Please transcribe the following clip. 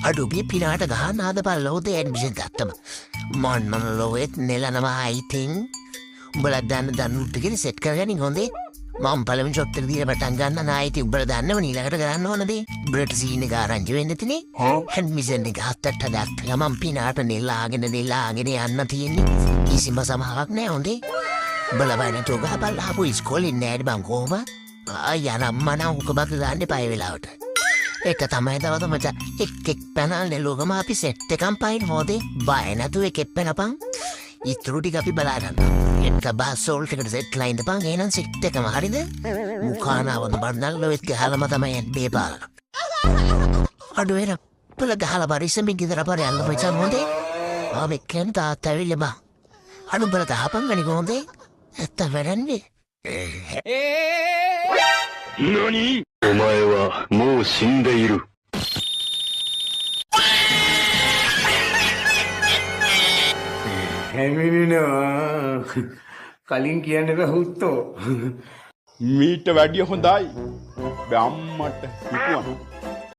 අඩුබිය පිනාට ගහන්න ආදපල් ලෝද ඇඩ්මිෂන් ගත්තම මොන්මන ලොවෙත් නෙලනවා අයිතින් උඹලත් දන්න දන්නුට්ටගෙන සෙට් කරගනින් හොඳේ මම පළවෙනි ෂොට් එක දීලා පටන් ගන්න නායිති උඹලා දන්නව ඊළඟට කරන්න ඕනද උඹලට සීන් එක ආරංචි වෙන්න තිනේ ඇඩ්මිෂන් එක හත්තට හදක් ගමන් පිනාට නෙලාගෙන යන්න තියෙන්නේ කිසිම සමහරක් නෑ හොඳේ උඹලා බයනට ගහපල් ආපු ඉස්කෝලේ නෑද බං කොහොමද යන අම්මා නම් උකබත් දාන්න පය වෙලාවට ඒක තමයි දවස මචං එක් පැනල් නෙලුවගම අපි සෙට් එකම් පයින් හොදේ බය නැතුව එකෙක් පැනපන් ඉතුරු ටික අපි බලා ගන්න එක බස් සෝල්ට් එකට සෙට් ලයින් දපන් එහෙනම් සෙට් එකම හරිද මුඛානාවද බර්නල් ලොවෙත් ගහලම තමයි යන්නේ බේපාල අඩු වෙන පොළ ගහලා පරිස්සමින් ගෙදර පාරේ යන්න මචං හොදේ ආ මෙක්කෙන් තාත්තා ඇවිල්ලා බං අනු බල ගහපන් ගනි කොහොමද ඇත්ත වැඩන්නේ何お前はもう死んでいる。හැමිනිනවා කලින් කියන්න බැහුත්තෝ මීට වැඩිය හොඳයි බැම්මට හිතුවන